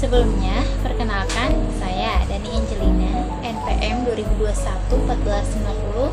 Sebelumnya, perkenalkan saya Dani Angelina, NPM 2021 1450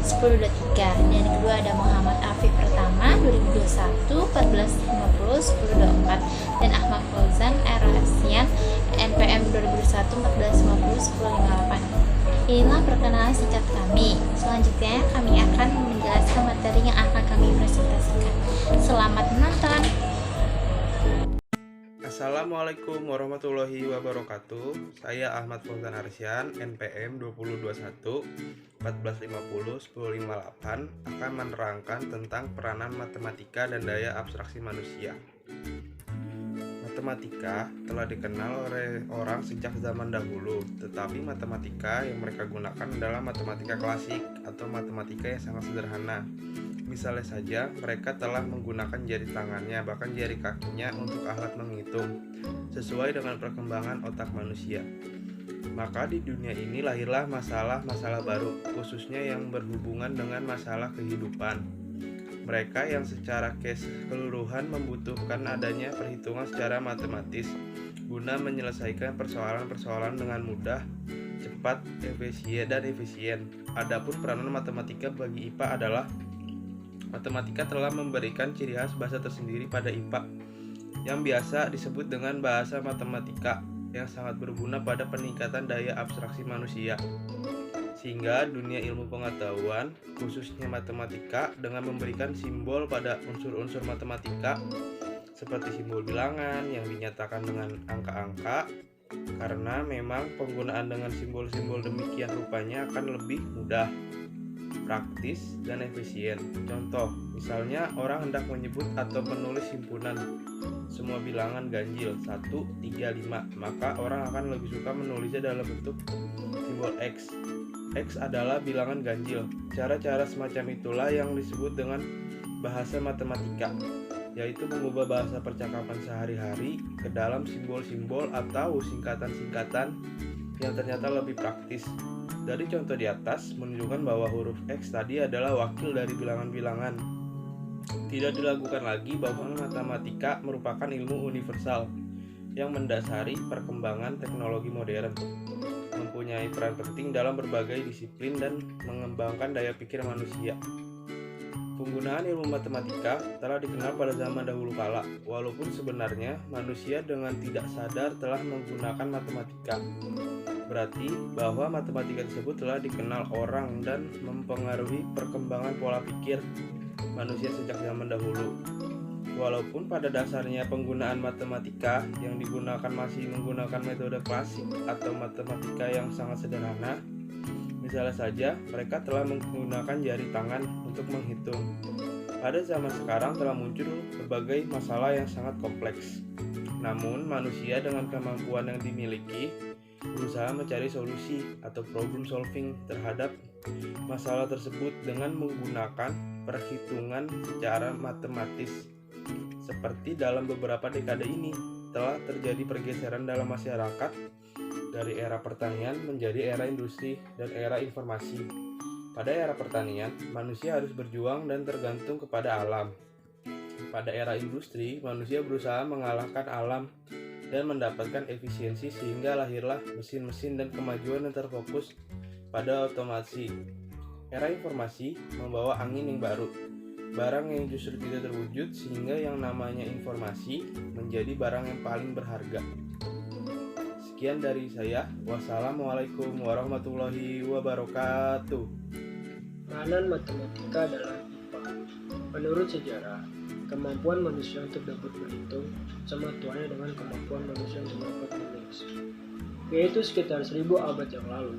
1023, dan kedua ada Muhammad Afif Pertama 2021 1450 1024, dan Ahmad Fauzan Erasian NPM 2021 1450 1058. Inilah perkenalan singkat kami. Selanjutnya kami akan menjelaskan materi yang akan kami presentasikan. Selamat menonton. Assalamualaikum warahmatullahi wabarakatuh. Saya Ahmad Fauzan Arsian, NPM 2021 1450 1058 akan menerangkan tentang peranan matematika dan daya abstraksi manusia. Matematika telah dikenal oleh orang sejak zaman dahulu, tetapi matematika yang mereka gunakan adalah matematika klasik atau matematika yang sangat sederhana. Misalnya saja, mereka telah menggunakan jari tangannya, bahkan jari kakinya untuk alat menghitung, sesuai dengan perkembangan otak manusia. Maka di dunia ini lahirlah masalah-masalah baru, khususnya yang berhubungan dengan masalah kehidupan. Mereka yang secara keseluruhan membutuhkan adanya perhitungan secara matematis guna menyelesaikan persoalan-persoalan dengan mudah, cepat, efisien. Adapun peranan matematika bagi IPA adalah matematika telah memberikan ciri khas bahasa tersendiri pada IPA yang biasa disebut dengan bahasa matematika yang sangat berguna pada peningkatan daya abstraksi manusia, sehingga dunia ilmu pengetahuan, khususnya matematika, dengan memberikan simbol pada unsur-unsur matematika seperti simbol bilangan yang dinyatakan dengan angka-angka, karena memang penggunaan dengan simbol-simbol demikian rupanya akan lebih mudah, praktis, dan efisien. Contoh, misalnya orang hendak menyebut atau menulis himpunan semua bilangan ganjil 1, 3, 5, maka orang akan lebih suka menulisnya dalam bentuk simbol X. X adalah bilangan ganjil. Cara-cara semacam itulah yang disebut dengan bahasa matematika, yaitu mengubah bahasa percakapan sehari-hari ke dalam simbol-simbol atau singkatan-singkatan yang ternyata lebih praktis. Dari contoh di atas menunjukkan bahwa huruf X tadi adalah wakil dari bilangan-bilangan. Tidak dilakukan lagi bahwa matematika merupakan ilmu universal yang mendasari perkembangan teknologi modern, mempunyai peran penting dalam berbagai disiplin dan mengembangkan daya pikir manusia. Penggunaan ilmu matematika telah dikenal pada zaman dahulu kala, walaupun sebenarnya manusia dengan tidak sadar telah menggunakan matematika. Berarti bahwa matematika tersebut telah dikenal orang dan mempengaruhi perkembangan pola pikir manusia sejak zaman dahulu. Walaupun pada dasarnya penggunaan matematika yang digunakan masih menggunakan metode klasik atau matematika yang sangat sederhana, misalnya saja mereka telah menggunakan jari tangan untuk menghitung. Pada zaman sekarang telah muncul berbagai masalah yang sangat kompleks. Namun manusia dengan kemampuan yang dimiliki berusaha mencari solusi atau problem solving terhadap masalah tersebut dengan menggunakan perhitungan secara matematis. Seperti dalam beberapa dekade ini telah terjadi pergeseran dalam masyarakat dari era pertanian menjadi era industri dan era informasi. Pada era pertanian, manusia harus berjuang dan tergantung kepada alam. Pada era industri, manusia berusaha mengalahkan alam dan mendapatkan efisiensi sehingga lahirlah mesin-mesin dan kemajuan yang terfokus pada otomasi. Era informasi membawa angin yang baru, barang yang justru tidak terwujud, sehingga yang namanya informasi menjadi barang yang paling berharga. Sekian dari saya. Wassalamualaikum warahmatullahi wabarakatuh. Peranan matematika dalam IPA. Menurut sejarah, kemampuan manusia untuk dapat berhitung sama tuanya dengan kemampuan manusia untuk dapat menulis, yaitu sekitar 1000 abad yang lalu.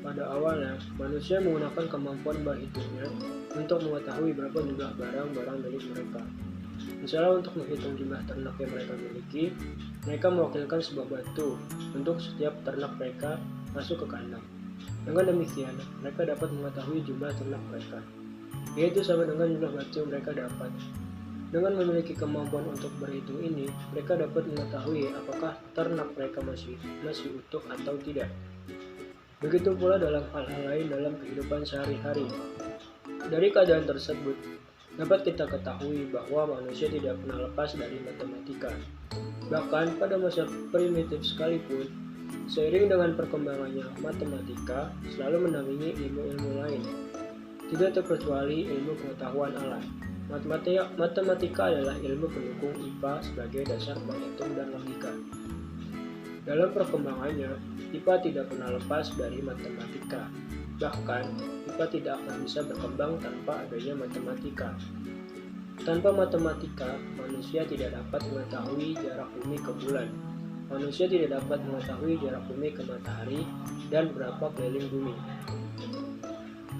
Pada awalnya, manusia menggunakan kemampuan berhitungnya untuk mengetahui berapa jumlah barang-barang milik mereka. Misalnya untuk menghitung jumlah ternak yang mereka miliki, mereka mewakilkan sebuah batu untuk setiap ternak mereka masuk ke kandang. Dengan demikian, mereka dapat mengetahui jumlah ternak mereka, yaitu sama dengan jumlah batu yang mereka dapat. Dengan memiliki kemampuan untuk berhitung ini, mereka dapat mengetahui apakah ternak mereka masih utuh atau tidak. Begitu pula dalam hal-hal lain dalam kehidupan sehari-hari. Dari keadaan tersebut, dapat kita ketahui bahwa manusia tidak pernah lepas dari matematika. Bahkan pada masa primitif sekalipun, seiring dengan perkembangannya matematika selalu mendampingi ilmu-ilmu lain, tidak terkecuali ilmu pengetahuan alam. Matematika adalah ilmu pendukung IPA sebagai dasar perhitung dan logika. Dalam perkembangannya, IPA tidak pernah lepas dari matematika. Bahkan, IPA tidak akan bisa berkembang tanpa adanya matematika. Tanpa matematika, manusia tidak dapat mengetahui jarak bumi ke bulan. Manusia tidak dapat mengetahui jarak bumi ke matahari dan berapa keliling bumi.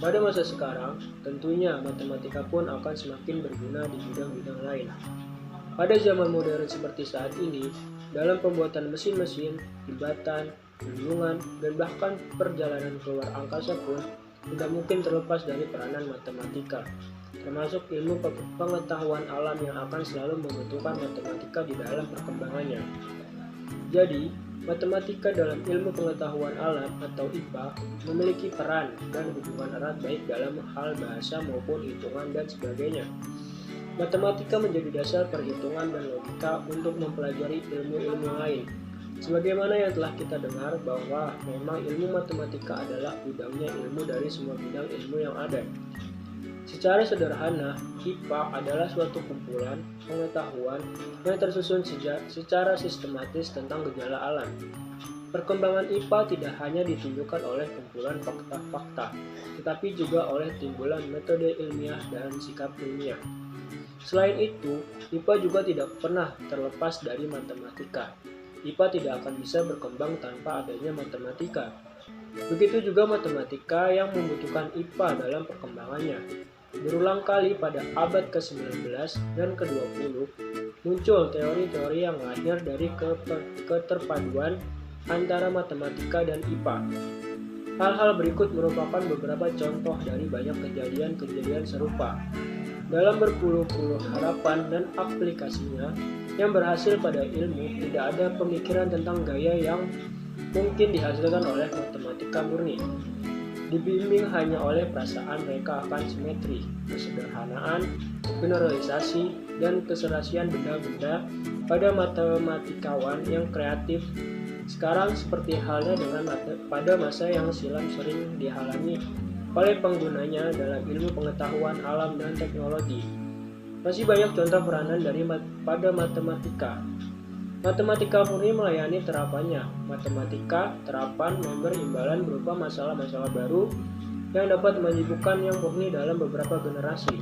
Pada masa sekarang, tentunya matematika pun akan semakin berguna di bidang-bidang lain. Pada zaman modern seperti saat ini, dalam pembuatan mesin-mesin, jembatan, bendungan, dan bahkan perjalanan keluar angkasa pun tidak mungkin terlepas dari peranan matematika, termasuk ilmu pengetahuan alam yang akan selalu membutuhkan matematika di dalam perkembangannya. Jadi, matematika dalam ilmu pengetahuan alam atau IPA memiliki peran dan hubungan erat baik dalam hal bahasa maupun hitungan dan sebagainya. Matematika menjadi dasar perhitungan dan logika untuk mempelajari ilmu-ilmu lain. Sebagaimana yang telah kita dengar bahwa memang ilmu matematika adalah gudangnya ilmu dari semua bidang ilmu yang ada. Secara sederhana, IPA adalah suatu kumpulan pengetahuan yang tersusun secara sistematis tentang gejala alam. Perkembangan IPA tidak hanya ditunjukkan oleh kumpulan fakta-fakta, tetapi juga oleh timbulan metode ilmiah dan sikap ilmiah. Selain itu, IPA juga tidak pernah terlepas dari matematika. IPA tidak akan bisa berkembang tanpa adanya matematika. Begitu juga matematika yang membutuhkan IPA dalam perkembangannya. Berulang kali pada abad ke-19 dan ke-20, muncul teori-teori yang lahir dari keterpaduan antara matematika dan IPA. Hal-hal berikut merupakan beberapa contoh dari banyak kejadian-kejadian serupa. Dalam berpuluh-puluh harapan dan aplikasinya yang berhasil pada ilmu, tidak ada pemikiran tentang gaya yang mungkin dihasilkan oleh matematika murni. Dibimbing hanya oleh perasaan mereka akan simetri, kesederhanaan, generalisasi, dan keserasian benda-benda pada matematikawan yang kreatif. Sekarang seperti halnya dengan pada masa yang silam sering dihalangi oleh penggunanya dalam ilmu pengetahuan alam dan teknologi. Masih banyak contoh peranan pada matematika. Matematika murni melayani terapannya. Matematika terapan member imbalan berupa masalah-masalah baru yang dapat menyibukkan yang murni dalam beberapa generasi.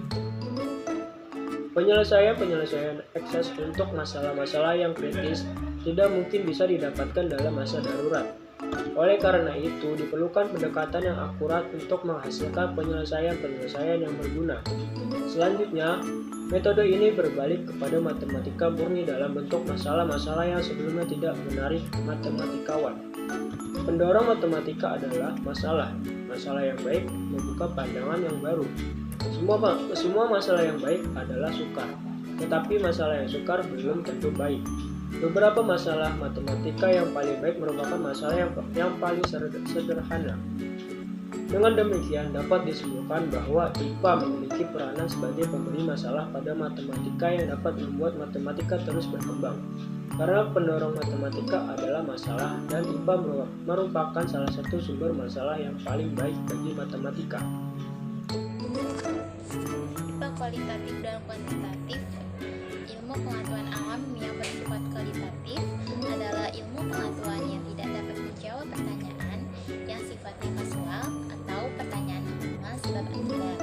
Penyelesaian ekses untuk masalah-masalah yang kritis tidak mungkin bisa didapatkan dalam masa darurat. Oleh karena itu, diperlukan pendekatan yang akurat untuk menghasilkan penyelesaian-penyelesaian yang berguna. Selanjutnya, metode ini berbalik kepada matematika murni dalam bentuk masalah-masalah yang sebelumnya tidak menarik matematikawan. Pendorong matematika adalah masalah. Masalah yang baik membuka pandangan yang baru. Semua masalah yang baik adalah sukar, tetapi masalah yang sukar belum tentu baik. Beberapa masalah matematika yang paling baik merupakan masalah yang paling sederhana. Dengan demikian dapat disimpulkan bahwa IPA memiliki peranan sebagai pemberi masalah pada matematika yang dapat membuat matematika terus berkembang. Karena pendorong matematika adalah masalah dan IPA merupakan salah satu sumber masalah yang paling baik bagi matematika. IPA kualitatif dan kuantitatif. Ilmu pengetahuan alam yang bersifat kualitatif adalah ilmu pengetahuan yang tidak dapat menjawab pertanyaan yang sifatnya kasual atau pertanyaan hubungan sebab akibat.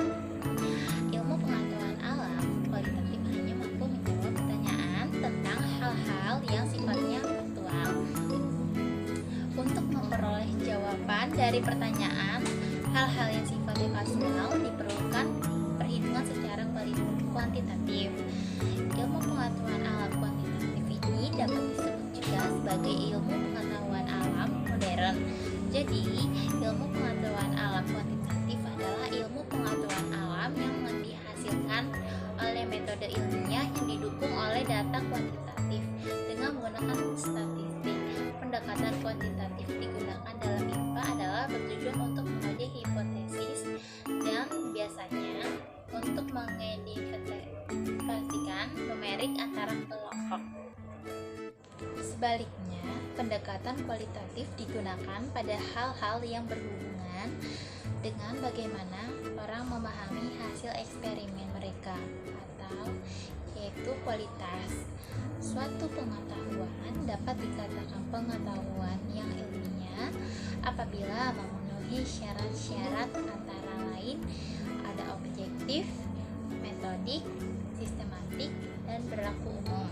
Ilmu pengetahuan alam kualitatif hanya mampu menjawab pertanyaan tentang hal-hal yang sifatnya faktual. Untuk memperoleh jawaban dari pertanyaan hal-hal yang sifatnya kasual diperlukan perhitungan secara kuantitatif. Ilmu pengetahuan alam kuantitatif ini dapat disebut juga sebagai ilmu pengetahuan alam modern. Jadi, ilmu pengetahuan alam kuantitatif adalah ilmu pengetahuan alam yang dihasilkan oleh metode ilmiah yang didukung oleh data kuantitatif dengan menggunakan statistik. Pendekatan kuantitatif digunakan dalam IPA adalah bertujuan untuk menguji hipotesis dan biasanya untuk mengidentifikasi Sebaliknya, pendekatan kualitatif digunakan pada hal-hal yang berhubungan dengan bagaimana orang memahami hasil eksperimen mereka, atau yaitu kualitas. Suatu pengetahuan dapat dikatakan pengetahuan yang ilmiah apabila memenuhi syarat-syarat antara lain ada objektif, metodik, sistematik, dan berlaku umum.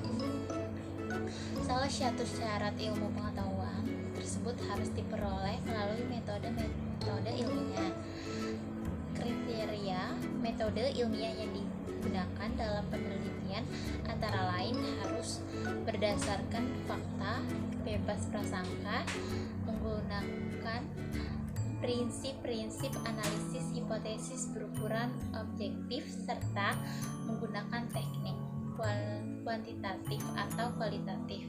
Salah satu syarat ilmu pengetahuan tersebut harus diperoleh melalui metode ilmiah. Kriteria metode ilmiah yang digunakan dalam penelitian antara lain harus berdasarkan fakta, bebas prasangka, menggunakan prinsip-prinsip analisis hipotesis berukuran objektif, serta menggunakan teknik kuantitatif atau kualitatif.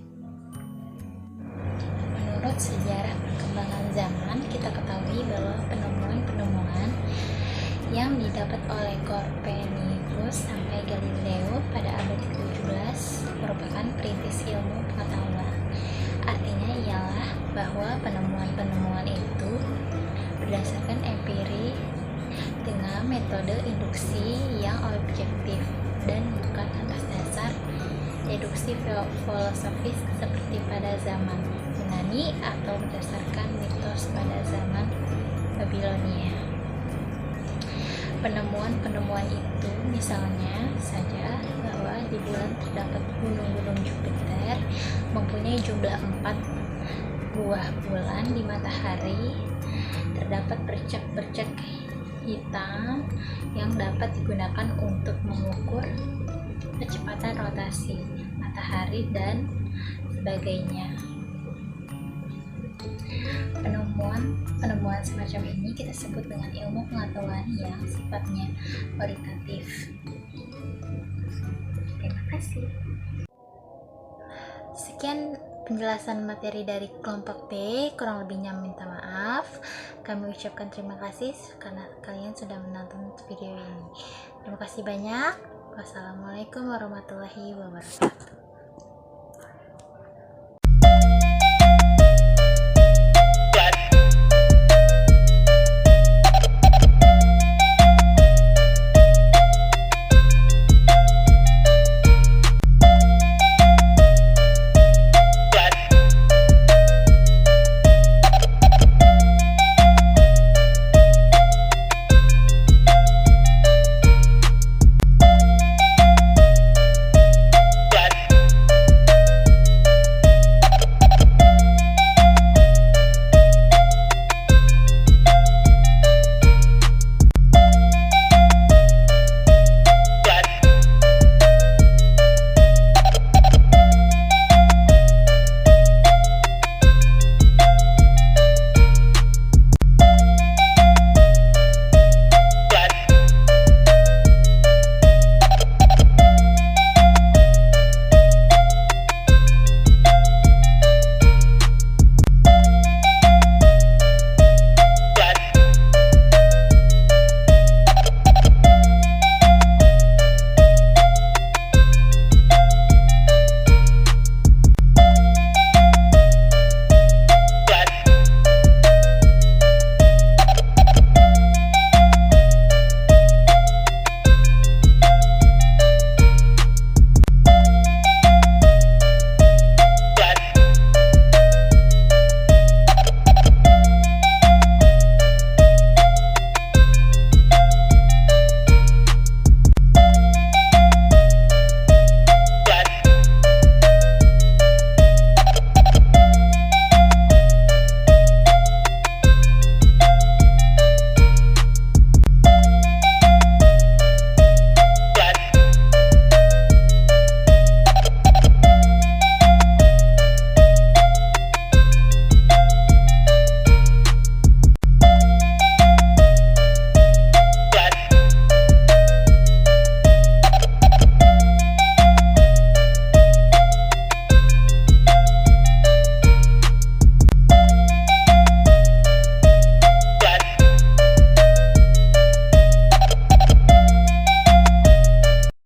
Menurut sejarah perkembangan zaman, kita ketahui bahwa penemuan-penemuan yang didapat oleh Copernicus sampai Galileo pada abad ke-17 merupakan perintis ilmu pengetahuan. Artinya ialah bahwa penemuan-penemuan itu berdasarkan empiri dengan metode induksi yang objektif dan bukan atas dasar deduksi filosofis seperti pada zaman Yunani atau berdasarkan mitos pada zaman Babilonia. Penemuan-penemuan itu misalnya saja bahwa di bulan terdapat gunung-gunung Jupiter mempunyai jumlah 4 buah bulan di matahari, terdapat bercak-bercak hitam yang dapat digunakan untuk mengukur kecepatan rotasi matahari dan sebagainya. Penemuan semacam ini kita sebut dengan ilmu pengetahuan yang sifatnya kualitatif. Terima kasih. Sekian penjelasan materi dari kelompok B, kurang lebihnya minta maaf. Kami ucapkan terima kasih karena kalian sudah menonton video ini. Terima kasih banyak. Wassalamualaikum warahmatullahi wabarakatuh.